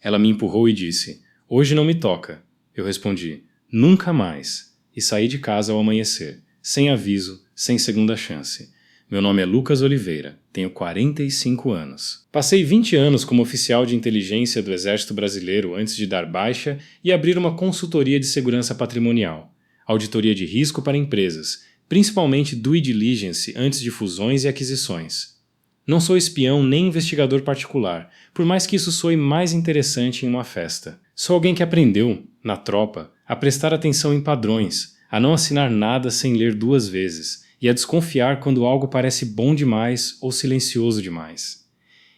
Ela me empurrou e disse: "Hoje não me toca." Eu respondi: "Nunca mais." E saí de casa ao amanhecer, sem aviso, sem segunda chance. Meu nome é Lucas Oliveira, tenho 45 anos. Passei 20 anos como oficial de inteligência do Exército Brasileiro antes de dar baixa e abrir uma consultoria de segurança patrimonial, auditoria de risco para empresas, principalmente due diligence antes de fusões e aquisições. Não sou espião nem investigador particular, por mais que isso soe mais interessante em uma festa. Sou alguém que aprendeu, na tropa, a prestar atenção em padrões, a não assinar nada sem ler 2 vezes e a desconfiar quando algo parece bom demais ou silencioso demais.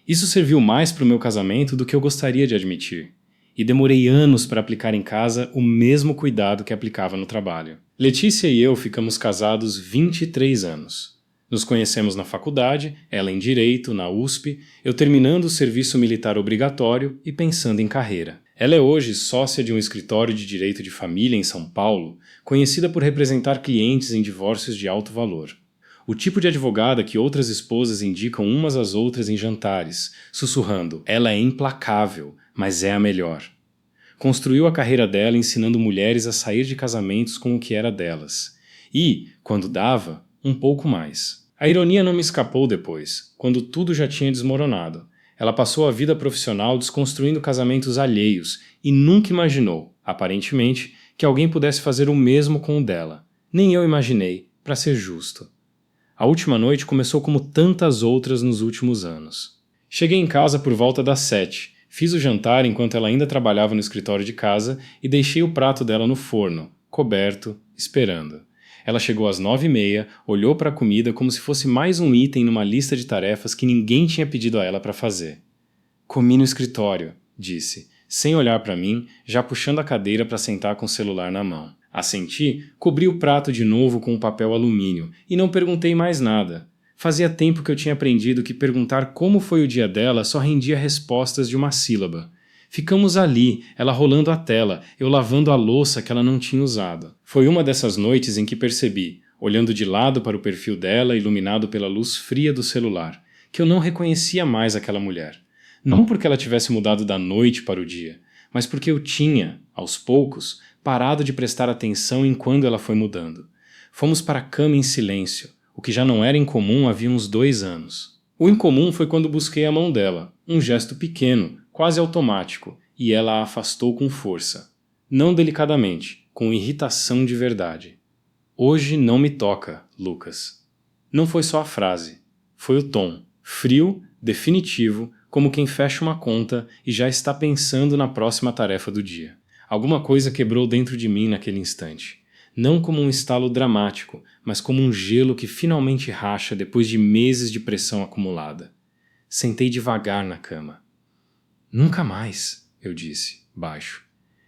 Isso serviu mais para o meu casamento do que eu gostaria de admitir, e demorei anos para aplicar em casa o mesmo cuidado que aplicava no trabalho. Letícia e eu ficamos casados 23 anos. Nos conhecemos na faculdade, ela em Direito, na USP, eu terminando o serviço militar obrigatório e pensando em carreira. Ela é hoje sócia de um escritório de direito de família em São Paulo, conhecida por representar clientes em divórcios de alto valor. O tipo de advogada que outras esposas indicam umas às outras em jantares, sussurrando: "Ela é implacável, mas é a melhor." Construiu a carreira dela ensinando mulheres a sair de casamentos com o que era delas. E, quando dava, um pouco mais. A ironia não me escapou depois, quando tudo já tinha desmoronado. Ela passou a vida profissional desconstruindo casamentos alheios e nunca imaginou, aparentemente, que alguém pudesse fazer o mesmo com o dela. Nem eu imaginei, para ser justo. A última noite começou como tantas outras nos últimos anos. Cheguei em casa por volta das 7, fiz o jantar enquanto ela ainda trabalhava no escritório de casa e deixei o prato dela no forno, coberto, esperando. Ela chegou às 9h30, olhou para a comida como se fosse mais um item numa lista de tarefas que ninguém tinha pedido a ela para fazer. "Comi no escritório", disse, sem olhar para mim, já puxando a cadeira para sentar com o celular na mão. Assenti, cobri o prato de novo com um papel alumínio e não perguntei mais nada. Fazia tempo que eu tinha aprendido que perguntar como foi o dia dela só rendia respostas de uma sílaba. Ficamos ali, ela rolando a tela, eu lavando a louça que ela não tinha usado. Foi uma dessas noites em que percebi, olhando de lado para o perfil dela iluminado pela luz fria do celular, que eu não reconhecia mais aquela mulher. Não porque ela tivesse mudado da noite para o dia, mas porque eu tinha, aos poucos, parado de prestar atenção em quando ela foi mudando. Fomos para a cama em silêncio, o que já não era incomum havia uns 2 anos. O incomum foi quando busquei a mão dela, um gesto pequeno, quase automático, e ela a afastou com força. Não delicadamente, com irritação de verdade. "Hoje não me toca, Lucas." Não foi só a frase. Foi o tom, frio, definitivo, como quem fecha uma conta e já está pensando na próxima tarefa do dia. Alguma coisa quebrou dentro de mim naquele instante. Não como um estalo dramático, mas como um gelo que finalmente racha depois de meses de pressão acumulada. Sentei devagar na cama. "Nunca mais", eu disse, baixo.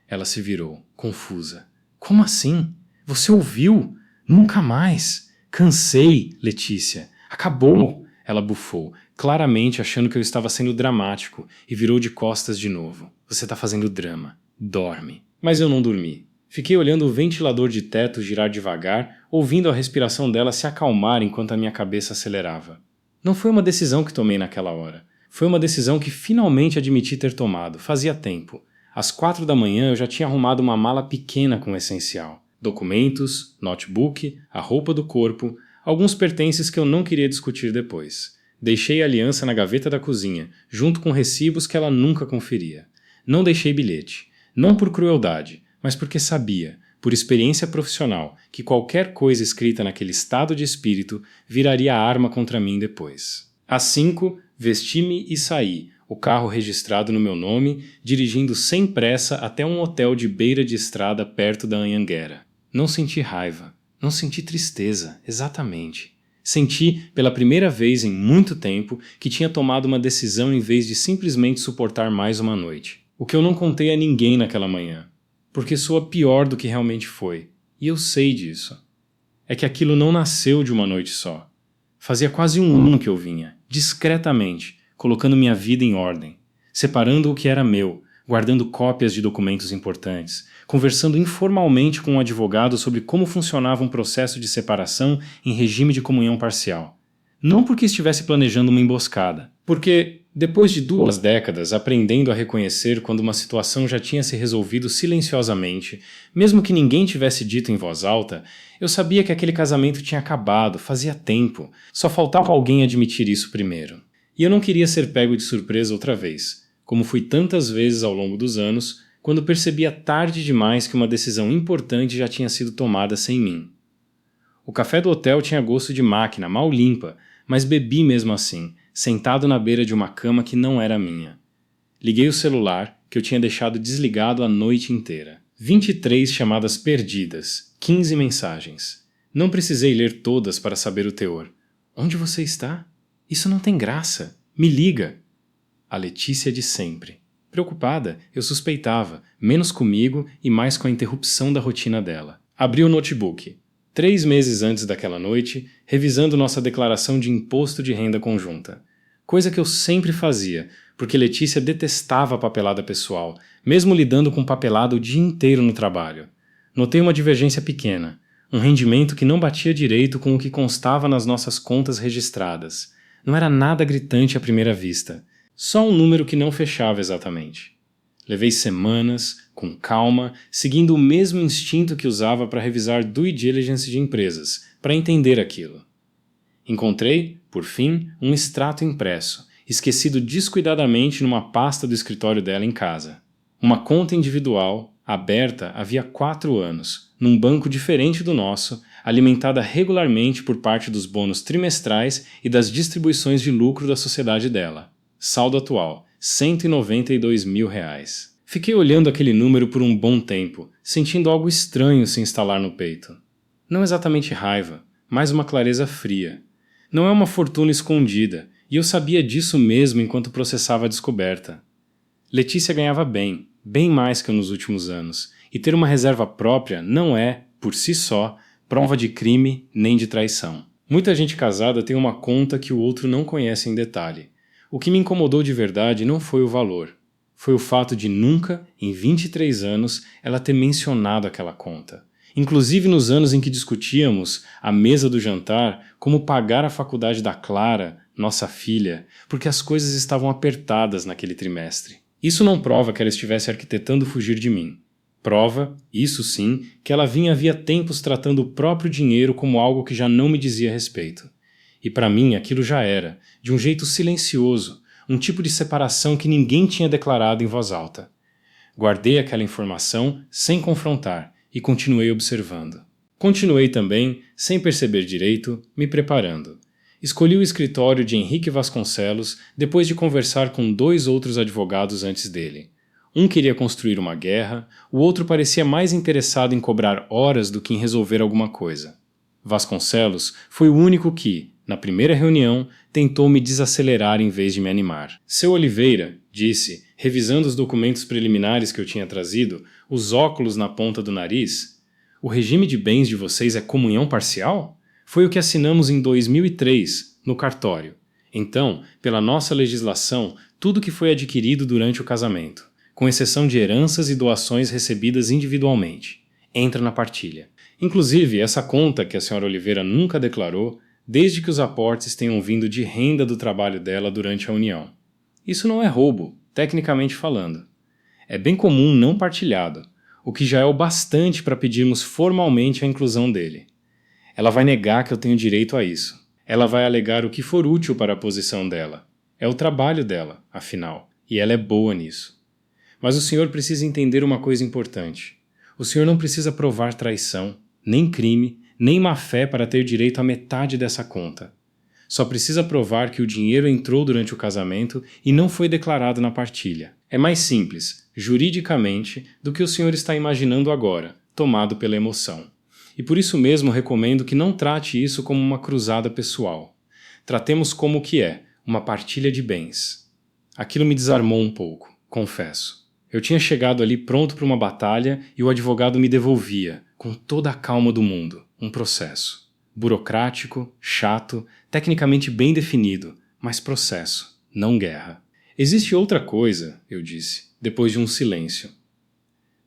Ela se virou, confusa. "Como assim? Você ouviu? Nunca mais? Cansei, Letícia. Acabou!" Ela bufou, claramente achando que eu estava sendo dramático, e virou de costas de novo. "Você está fazendo drama. Dorme." Mas eu não dormi. Fiquei olhando o ventilador de teto girar devagar, ouvindo a respiração dela se acalmar enquanto a minha cabeça acelerava. Não foi uma decisão que tomei naquela hora. Foi uma decisão que finalmente admiti ter tomado, fazia tempo. Às 4 da manhã eu já tinha arrumado uma mala pequena com o essencial. Documentos, notebook, a roupa do corpo, alguns pertences que eu não queria discutir depois. Deixei a aliança na gaveta da cozinha, junto com recibos que ela nunca conferia. Não deixei bilhete. Não por crueldade, mas porque sabia, por experiência profissional, que qualquer coisa escrita naquele estado de espírito viraria arma contra mim depois. Às 5, vesti-me e saí, o carro registrado no meu nome, dirigindo sem pressa até um hotel de beira de estrada perto da Anhanguera. Não senti raiva, não senti tristeza, exatamente. Senti, pela primeira vez em muito tempo, que tinha tomado uma decisão em vez de simplesmente suportar mais uma noite. O que eu não contei a ninguém naquela manhã, porque soa pior do que realmente foi, e eu sei disso. É que aquilo não nasceu de uma noite só. Fazia quase um ano que eu vinha, discretamente, colocando minha vida em ordem, separando o que era meu, guardando cópias de documentos importantes, conversando informalmente com um advogado sobre como funcionava um processo de separação em regime de comunhão parcial. Não porque estivesse planejando uma emboscada, porque, Depois de 2 décadas aprendendo a reconhecer quando uma situação já tinha se resolvido silenciosamente, mesmo que ninguém tivesse dito em voz alta, eu sabia que aquele casamento tinha acabado, fazia tempo, só faltava alguém admitir isso primeiro. E eu não queria ser pego de surpresa outra vez, como fui tantas vezes ao longo dos anos, quando percebia tarde demais que uma decisão importante já tinha sido tomada sem mim. O café do hotel tinha gosto de máquina, mal limpa, mas bebi mesmo assim, sentado na beira de uma cama que não era minha. Liguei o celular, que eu tinha deixado desligado a noite inteira. 23 chamadas perdidas, 15 mensagens. Não precisei ler todas para saber o teor. Onde você está? Isso não tem graça. Me liga. A Letícia de sempre. Preocupada, eu suspeitava, menos comigo e mais com a interrupção da rotina dela. Abri o notebook. 3 meses antes daquela noite, revisando nossa declaração de imposto de renda conjunta. Coisa que eu sempre fazia, porque Letícia detestava a papelada pessoal, mesmo lidando com papelada o dia inteiro no trabalho. Notei uma divergência pequena, um rendimento que não batia direito com o que constava nas nossas contas registradas. Não era nada gritante à primeira vista, só um número que não fechava exatamente. Levei semanas, com calma, seguindo o mesmo instinto que usava para revisar due diligence de empresas, para entender aquilo. Encontrei, por fim, um extrato impresso, esquecido descuidadamente numa pasta do escritório dela em casa. Uma conta individual, aberta havia 4 anos, num banco diferente do nosso, alimentada regularmente por parte dos bônus trimestrais e das distribuições de lucro da sociedade dela. Saldo atual, R$192 mil. Fiquei olhando aquele número por um bom tempo, sentindo algo estranho se instalar no peito. Não exatamente raiva, mas uma clareza fria. Não é uma fortuna escondida, e eu sabia disso mesmo enquanto processava a descoberta. Letícia ganhava bem, bem mais que eu nos últimos anos, e ter uma reserva própria não é, por si só, prova de crime nem de traição. Muita gente casada tem uma conta que o outro não conhece em detalhe. O que me incomodou de verdade não foi o valor. Foi o fato de nunca, em 23 anos, ela ter mencionado aquela conta. Inclusive nos anos em que discutíamos, à mesa do jantar, como pagar a faculdade da Clara, nossa filha, porque as coisas estavam apertadas naquele trimestre. Isso não prova que ela estivesse arquitetando fugir de mim. Prova, isso sim, que ela vinha havia tempos tratando o próprio dinheiro como algo que já não me dizia respeito. E para mim aquilo já era, de um jeito silencioso, um tipo de separação que ninguém tinha declarado em voz alta. Guardei aquela informação sem confrontar e continuei observando. Continuei também, sem perceber direito, me preparando. Escolhi o escritório de Henrique Vasconcelos depois de conversar com 2 outros advogados antes dele. Um queria construir uma guerra, o outro parecia mais interessado em cobrar horas do que em resolver alguma coisa. Vasconcelos foi o único que, na primeira reunião, tentou me desacelerar em vez de me animar. Seu Oliveira, disse, revisando os documentos preliminares que eu tinha trazido, os óculos na ponta do nariz, o regime de bens de vocês é comunhão parcial? Foi o que assinamos em 2003, no cartório. Então, pela nossa legislação, tudo que foi adquirido durante o casamento, com exceção de heranças e doações recebidas individualmente, entra na partilha. Inclusive, essa conta que a senhora Oliveira nunca declarou, desde que os aportes tenham vindo de renda do trabalho dela durante a união. Isso não é roubo, tecnicamente falando. É bem comum não partilhado, o que já é o bastante para pedirmos formalmente a inclusão dele. Ela vai negar que eu tenho direito a isso. Ela vai alegar o que for útil para a posição dela. É o trabalho dela, afinal, e ela é boa nisso. Mas o senhor precisa entender uma coisa importante. O senhor não precisa provar traição, nem crime, nem má-fé para ter direito a metade dessa conta. Só precisa provar que o dinheiro entrou durante o casamento e não foi declarado na partilha. É mais simples, juridicamente, do que o senhor está imaginando agora, tomado pela emoção. E por isso mesmo recomendo que não trate isso como uma cruzada pessoal. Tratemos como o que é, uma partilha de bens. Aquilo me desarmou um pouco, confesso. Eu tinha chegado ali pronto para uma batalha e o advogado me devolvia, com toda a calma do mundo, um processo. Burocrático, chato, tecnicamente bem definido, mas processo, não guerra. Existe outra coisa, eu disse, depois de um silêncio.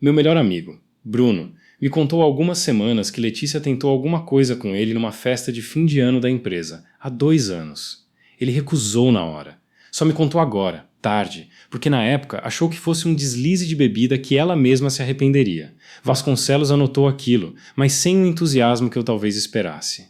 Meu melhor amigo, Bruno, me contou há algumas semanas que Letícia tentou alguma coisa com ele numa festa de fim de ano da empresa, há 2 anos. Ele recusou na hora. Só me contou agora, tarde, porque na época achou que fosse um deslize de bebida que ela mesma se arrependeria. Vasconcelos anotou aquilo, mas sem o entusiasmo que eu talvez esperasse.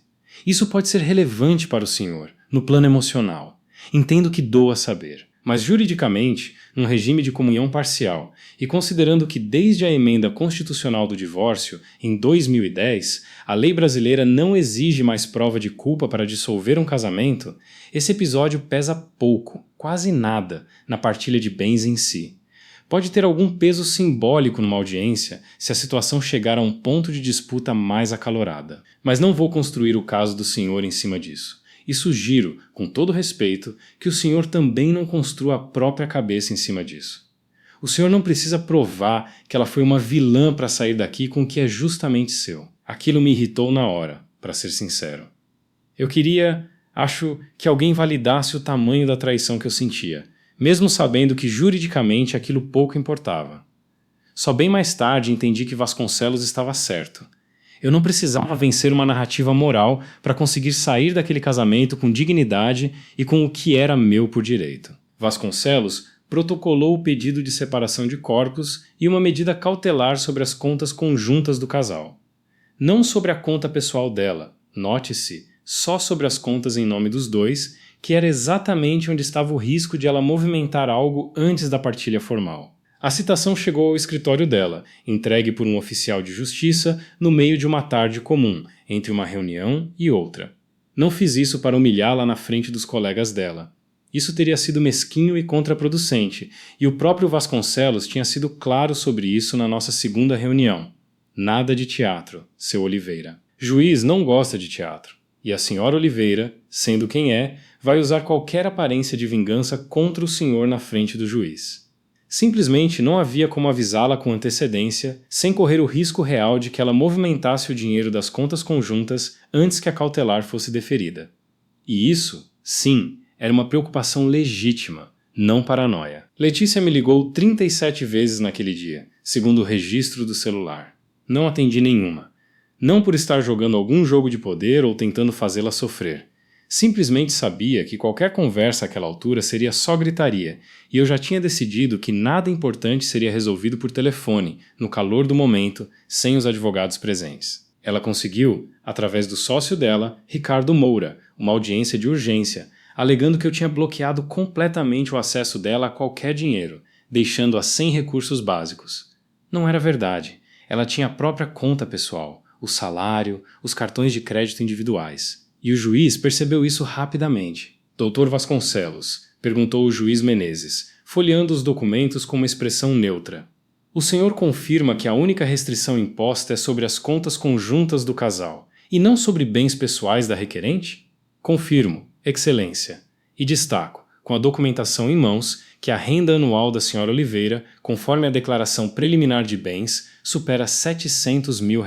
Isso pode ser relevante para o senhor, no plano emocional. Entendo que doa saber. Mas juridicamente, num regime de comunhão parcial, e considerando que desde a emenda constitucional do divórcio, em 2010, a lei brasileira não exige mais prova de culpa para dissolver um casamento, esse episódio pesa pouco, quase nada, na partilha de bens em si. Pode ter algum peso simbólico numa audiência se a situação chegar a um ponto de disputa mais acalorada. Mas não vou construir o caso do senhor em cima disso. E sugiro, com todo respeito, que o senhor também não construa a própria cabeça em cima disso. O senhor não precisa provar que ela foi uma vilã para sair daqui com o que é justamente seu. Aquilo me irritou na hora, para ser sincero. Eu acho que alguém validasse o tamanho da traição que eu sentia, mesmo sabendo que juridicamente aquilo pouco importava. Só bem mais tarde entendi que Vasconcelos estava certo. Eu não precisava vencer uma narrativa moral para conseguir sair daquele casamento com dignidade e com o que era meu por direito. Vasconcelos protocolou o pedido de separação de corpos e uma medida cautelar sobre as contas conjuntas do casal. Não sobre a conta pessoal dela, note-se, só sobre as contas em nome dos dois, que era exatamente onde estava o risco de ela movimentar algo antes da partilha formal. A citação chegou ao escritório dela, entregue por um oficial de justiça no meio de uma tarde comum, entre uma reunião e outra. Não fiz isso para humilhá-la na frente dos colegas dela. Isso teria sido mesquinho e contraproducente, e o próprio Vasconcelos tinha sido claro sobre isso na nossa segunda reunião. Nada de teatro, seu Oliveira. Juiz não gosta de teatro, e a senhora Oliveira, sendo quem é, vai usar qualquer aparência de vingança contra o senhor na frente do juiz. Simplesmente não havia como avisá-la com antecedência, sem correr o risco real de que ela movimentasse o dinheiro das contas conjuntas antes que a cautelar fosse deferida. E isso, sim, era uma preocupação legítima, não paranoia. Letícia me ligou 37 vezes naquele dia, segundo o registro do celular. Não atendi nenhuma. Não por estar jogando algum jogo de poder ou tentando fazê-la sofrer. Simplesmente sabia que qualquer conversa àquela altura seria só gritaria, e eu já tinha decidido que nada importante seria resolvido por telefone, no calor do momento, sem os advogados presentes. Ela conseguiu, através do sócio dela, Ricardo Moura, uma audiência de urgência, alegando que eu tinha bloqueado completamente o acesso dela a qualquer dinheiro, deixando-a sem recursos básicos. Não era verdade. Ela tinha a própria conta pessoal, o salário, os cartões de crédito individuais. E o juiz percebeu isso rapidamente. Doutor Vasconcelos, perguntou o juiz Menezes, folheando os documentos com uma expressão neutra. O senhor confirma que a única restrição imposta é sobre as contas conjuntas do casal, e não sobre bens pessoais da requerente? Confirmo, excelência. E destaco, com a documentação em mãos, que a renda anual da senhora Oliveira, conforme a declaração preliminar de bens, supera R$700 mil.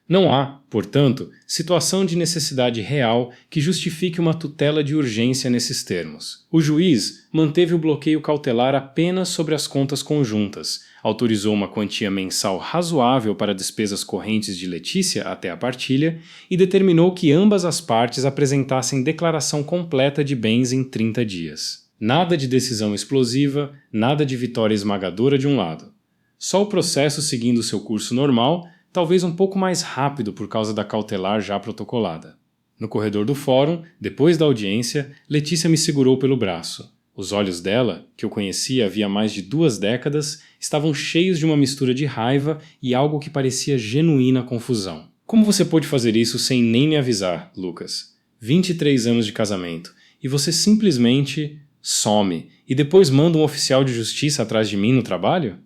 Não há, portanto, situação de necessidade real que justifique uma tutela de urgência nesses termos. O juiz manteve o bloqueio cautelar apenas sobre as contas conjuntas, autorizou uma quantia mensal razoável para despesas correntes de Letícia até a partilha e determinou que ambas as partes apresentassem declaração completa de bens em 30 dias. Nada de decisão explosiva, nada de vitória esmagadora de um lado. Só o processo seguindo seu curso normal, talvez um pouco mais rápido por causa da cautelar já protocolada. No corredor do fórum, depois da audiência, Letícia me segurou pelo braço. Os olhos dela, que eu conhecia havia mais de 2 décadas, estavam cheios de uma mistura de raiva e algo que parecia genuína confusão. Como você pôde fazer isso sem nem me avisar, Lucas? 23 anos de casamento, e você simplesmente some, e depois manda um oficial de justiça atrás de mim no trabalho?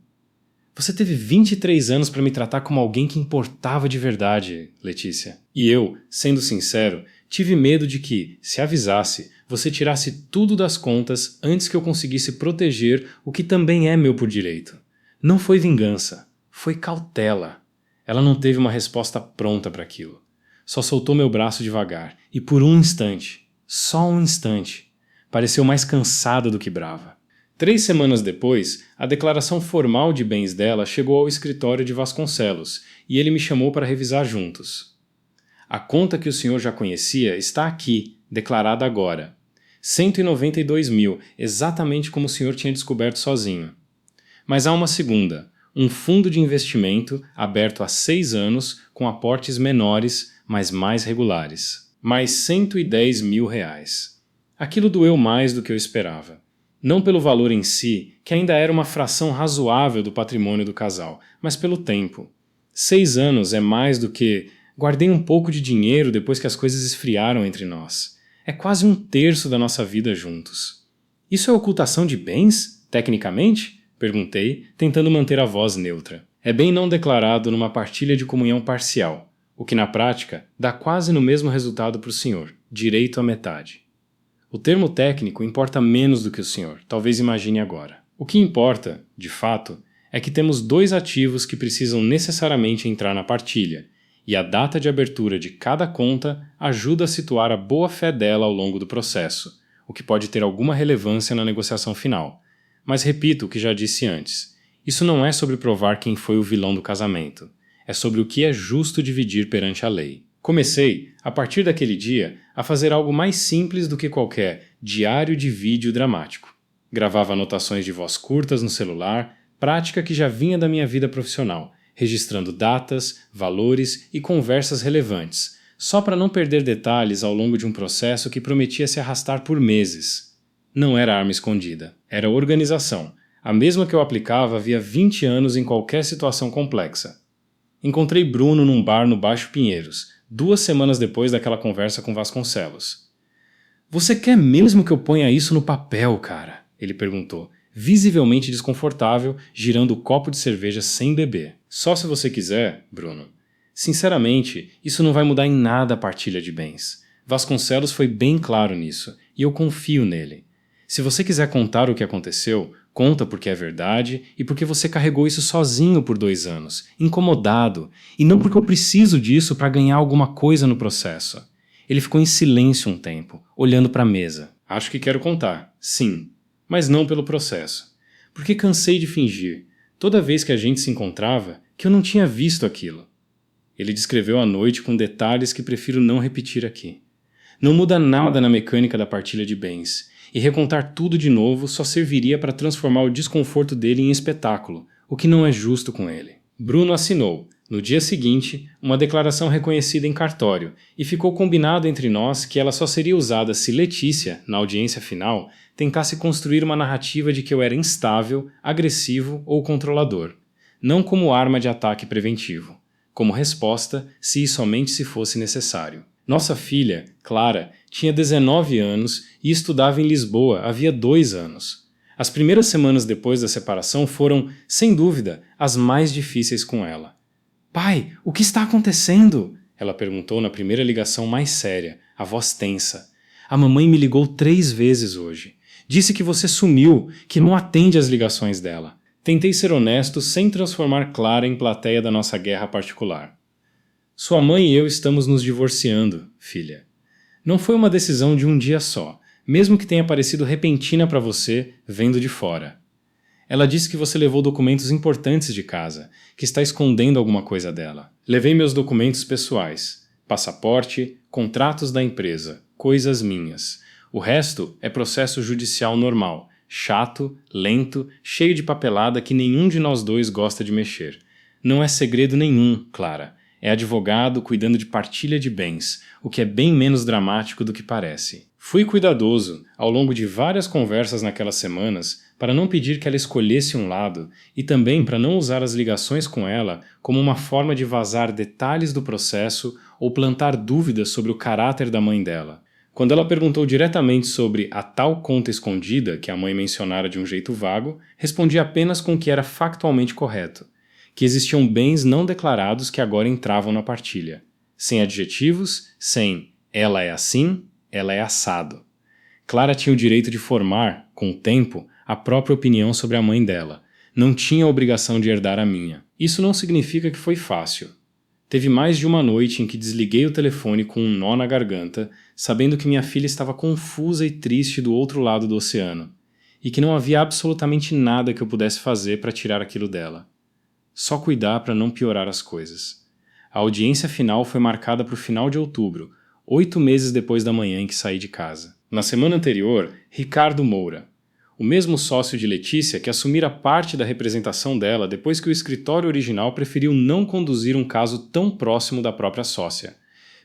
Você teve 23 anos para me tratar como alguém que importava de verdade, Letícia. E eu, sendo sincero, tive medo de que, se avisasse, você tirasse tudo das contas antes que eu conseguisse proteger o que também é meu por direito. Não foi vingança, foi cautela. Ela não teve uma resposta pronta para aquilo. Só soltou meu braço devagar, e por um instante, só um instante, pareceu mais cansada do que brava. 3 semanas depois, a declaração formal de bens dela chegou ao escritório de Vasconcelos e ele me chamou para revisar juntos. A conta que o senhor já conhecia está aqui, declarada agora. 192 mil, exatamente como o senhor tinha descoberto sozinho. Mas há uma segunda, um fundo de investimento aberto há 6 anos com aportes menores, mas mais regulares. Mais 110 mil reais. Aquilo doeu mais do que eu esperava. Não pelo valor em si, que ainda era uma fração razoável do patrimônio do casal, mas pelo tempo. 6 anos é mais do que guardei um pouco de dinheiro depois que as coisas esfriaram entre nós. É quase 1/3 da nossa vida juntos. Isso é ocultação de bens, tecnicamente? Perguntei, tentando manter a voz neutra. É bem não declarado numa partilha de comunhão parcial, o que na prática dá quase no mesmo resultado para o senhor, direito à metade. O termo técnico importa menos do que o senhor, talvez imagine agora. O que importa, de fato, é que temos 2 ativos que precisam necessariamente entrar na partilha, e a data de abertura de cada conta ajuda a situar a boa-fé dela ao longo do processo, o que pode ter alguma relevância na negociação final. Mas repito o que já disse antes, isso não é sobre provar quem foi o vilão do casamento, é sobre o que é justo dividir perante a lei. Comecei, a partir daquele dia, a fazer algo mais simples do que qualquer diário de vídeo dramático. Gravava anotações de voz curtas no celular, prática que já vinha da minha vida profissional, registrando datas, valores e conversas relevantes, só para não perder detalhes ao longo de um processo que prometia se arrastar por meses. Não era arma escondida, era organização, a mesma que eu aplicava havia 20 anos em qualquer situação complexa. Encontrei Bruno num bar no Baixo Pinheiros, 2 semanas depois daquela conversa com Vasconcelos. "Você quer mesmo que eu ponha isso no papel, cara?" ele perguntou, visivelmente desconfortável, girando o copo de cerveja sem beber. "Só se você quiser, Bruno. Sinceramente, isso não vai mudar em nada a partilha de bens. Vasconcelos foi bem claro nisso, e eu confio nele. Se você quiser contar o que aconteceu, conta porque é verdade e porque você carregou isso sozinho por 2 anos, incomodado, e não porque eu preciso disso para ganhar alguma coisa no processo." Ele ficou em silêncio um tempo, olhando para a mesa. "Acho que quero contar, sim, mas não pelo processo. Porque cansei de fingir, toda vez que a gente se encontrava, que eu não tinha visto aquilo." Ele descreveu a noite com detalhes que prefiro não repetir aqui. Não muda nada na mecânica da partilha de bens, e recontar tudo de novo só serviria para transformar o desconforto dele em espetáculo, o que não é justo com ele. Bruno assinou, no dia seguinte, uma declaração reconhecida em cartório, e ficou combinado entre nós que ela só seria usada se Letícia, na audiência final, tentasse construir uma narrativa de que eu era instável, agressivo ou controlador, não como arma de ataque preventivo, como resposta se e somente se fosse necessário. Nossa filha, Clara, tinha 19 anos e estudava em Lisboa havia 2 anos. As primeiras semanas depois da separação foram, sem dúvida, as mais difíceis com ela. "Pai, o que está acontecendo?" ela perguntou na primeira ligação mais séria, a voz tensa. "A mamãe me ligou 3 vezes hoje. Disse que você sumiu, que não atende às ligações dela." Tentei ser honesto sem transformar Clara em plateia da nossa guerra particular. "Sua mãe e eu estamos nos divorciando, filha. Não foi uma decisão de um dia só, mesmo que tenha parecido repentina para você, vendo de fora. Ela disse que você levou documentos importantes de casa, que está escondendo alguma coisa dela. Levei meus documentos pessoais, passaporte, contratos da empresa, coisas minhas. O resto é processo judicial normal, chato, lento, cheio de papelada que nenhum de nós dois gosta de mexer. Não é segredo nenhum, Clara. É advogado cuidando de partilha de bens, o que é bem menos dramático do que parece." Fui cuidadoso, ao longo de várias conversas naquelas semanas, para não pedir que ela escolhesse um lado e também para não usar as ligações com ela como uma forma de vazar detalhes do processo ou plantar dúvidas sobre o caráter da mãe dela. Quando ela perguntou diretamente sobre a tal conta escondida que a mãe mencionara de um jeito vago, respondi apenas com o que era factualmente correto, que existiam bens não declarados que agora entravam na partilha. Sem adjetivos, sem "ela é assim", "ela é assado." Clara tinha o direito de formar, com o tempo, a própria opinião sobre a mãe dela. Não tinha a obrigação de herdar a minha. Isso não significa que foi fácil. Teve mais de uma noite em que desliguei o telefone com um nó na garganta, sabendo que minha filha estava confusa e triste do outro lado do oceano, e que não havia absolutamente nada que eu pudesse fazer para tirar aquilo dela. Só cuidar para não piorar as coisas. A audiência final foi marcada para o final de outubro, 8 meses depois da manhã em que saí de casa. Na semana anterior, Ricardo Moura, o mesmo sócio de Letícia que assumira parte da representação dela depois que o escritório original preferiu não conduzir um caso tão próximo da própria sócia.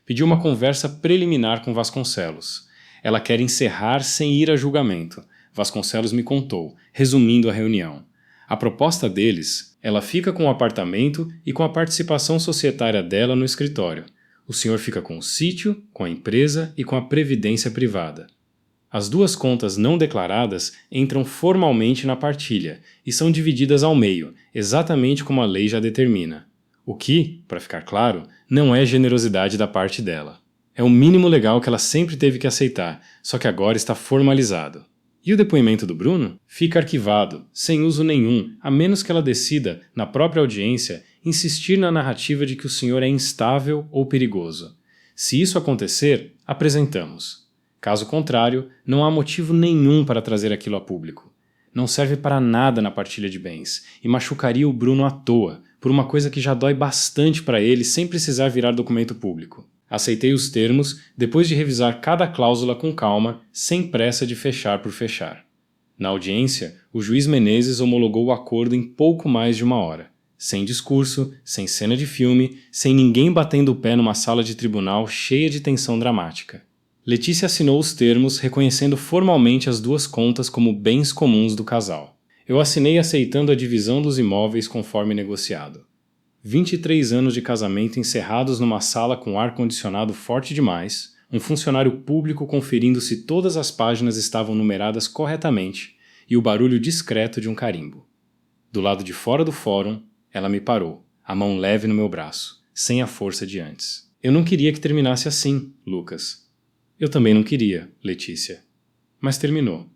Pediu uma conversa preliminar com Vasconcelos. Ela quer encerrar sem ir a julgamento. Vasconcelos me contou, resumindo a reunião. A proposta deles, ela fica com o apartamento e com a participação societária dela no escritório. O senhor fica com o sítio, com a empresa e com a previdência privada. As duas contas não declaradas entram formalmente na partilha e são divididas ao meio, exatamente como a lei já determina. O que, para ficar claro, não é generosidade da parte dela. É o mínimo legal que ela sempre teve que aceitar, só que agora está formalizado. E o depoimento do Bruno? Fica arquivado, sem uso nenhum, a menos que ela decida, na própria audiência, insistir na narrativa de que o senhor é instável ou perigoso. Se isso acontecer, apresentamos. Caso contrário, não há motivo nenhum para trazer aquilo a público. Não serve para nada na partilha de bens e machucaria o Bruno à toa, por uma coisa que já dói bastante para ele sem precisar virar documento público. Aceitei os termos depois de revisar cada cláusula com calma, sem pressa de fechar por fechar. Na audiência, o juiz Menezes homologou o acordo em pouco mais de 1 hora. Sem discurso, sem cena de filme, sem ninguém batendo o pé numa sala de tribunal cheia de tensão dramática. Letícia assinou os termos, reconhecendo formalmente as duas contas como bens comuns do casal. Eu assinei aceitando a divisão dos imóveis conforme negociado. 23 anos de casamento encerrados numa sala com ar-condicionado forte demais, um funcionário público conferindo se todas as páginas estavam numeradas corretamente e o barulho discreto de um carimbo. Do lado de fora do fórum, ela me parou, a mão leve no meu braço, sem a força de antes. Eu não queria que terminasse assim, Lucas. Eu também não queria, Letícia. Mas terminou.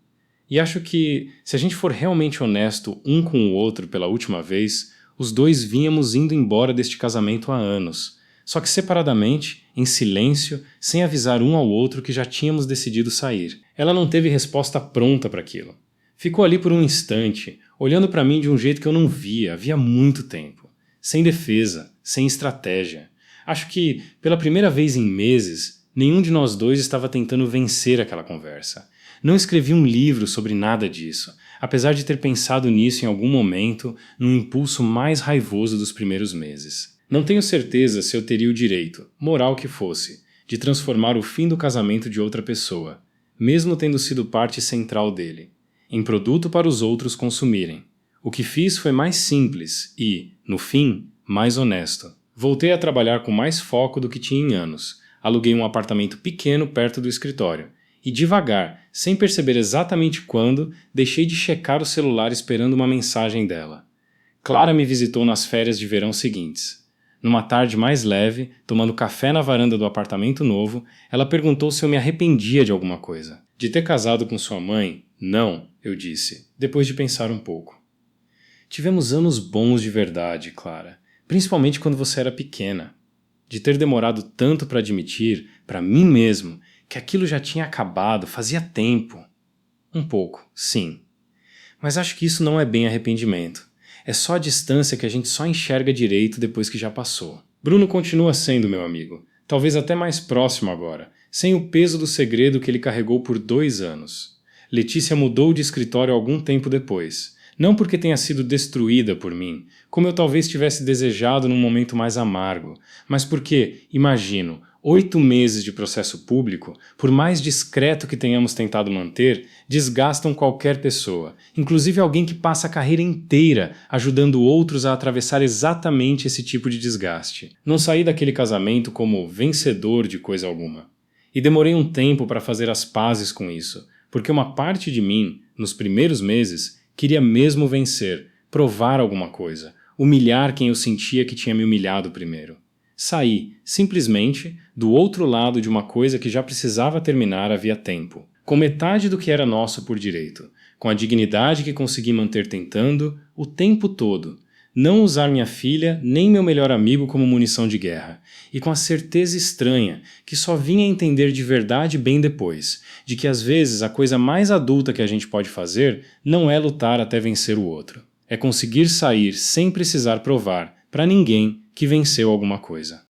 E acho que, se a gente for realmente honesto um com o outro pela última vez, os dois vínhamos indo embora deste casamento há anos, só que separadamente, em silêncio, sem avisar um ao outro que já tínhamos decidido sair. Ela não teve resposta pronta para aquilo. Ficou ali por um instante, olhando para mim de um jeito que eu não via havia muito tempo. Sem defesa, sem estratégia. Acho que, pela primeira vez em meses, nenhum de nós dois estava tentando vencer aquela conversa. Não escrevi um livro sobre nada disso, apesar de ter pensado nisso em algum momento, num impulso mais raivoso dos primeiros meses. Não tenho certeza se eu teria o direito, moral que fosse, de transformar o fim do casamento de outra pessoa, mesmo tendo sido parte central dele, em produto para os outros consumirem. O que fiz foi mais simples e, no fim, mais honesto. Voltei a trabalhar com mais foco do que tinha em anos. Aluguei um apartamento pequeno perto do escritório. E devagar, sem perceber exatamente quando, deixei de checar o celular esperando uma mensagem dela. Clara me visitou nas férias de verão seguintes. Numa tarde mais leve, tomando café na varanda do apartamento novo, ela perguntou se eu me arrependia de alguma coisa. De ter casado com sua mãe? Não, eu disse, depois de pensar um pouco. Tivemos anos bons de verdade, Clara, principalmente quando você era pequena. De ter demorado tanto para admitir, para mim mesmo, que aquilo já tinha acabado fazia tempo. Um pouco, sim. Mas acho que isso não é bem arrependimento. É só a distância que a gente só enxerga direito depois que já passou. Bruno continua sendo meu amigo, talvez até mais próximo agora, sem o peso do segredo que ele carregou por 2 anos. Letícia mudou de escritório algum tempo depois. Não porque tenha sido destruída por mim, como eu talvez tivesse desejado num momento mais amargo, mas porque, imagino, 8 meses de processo público, por mais discreto que tenhamos tentado manter, desgastam qualquer pessoa, inclusive alguém que passa a carreira inteira ajudando outros a atravessar exatamente esse tipo de desgaste. Não saí daquele casamento como vencedor de coisa alguma. E demorei um tempo para fazer as pazes com isso, porque uma parte de mim, nos primeiros meses, queria mesmo vencer, provar alguma coisa, humilhar quem eu sentia que tinha me humilhado primeiro. Saí, simplesmente, do outro lado de uma coisa que já precisava terminar havia tempo, com metade do que era nosso por direito, com a dignidade que consegui manter tentando, o tempo todo, não usar minha filha nem meu melhor amigo como munição de guerra, e com a certeza estranha, que só vinha a entender de verdade bem depois, de que às vezes a coisa mais adulta que a gente pode fazer não é lutar até vencer o outro. É conseguir sair sem precisar provar, para ninguém, que venceu alguma coisa.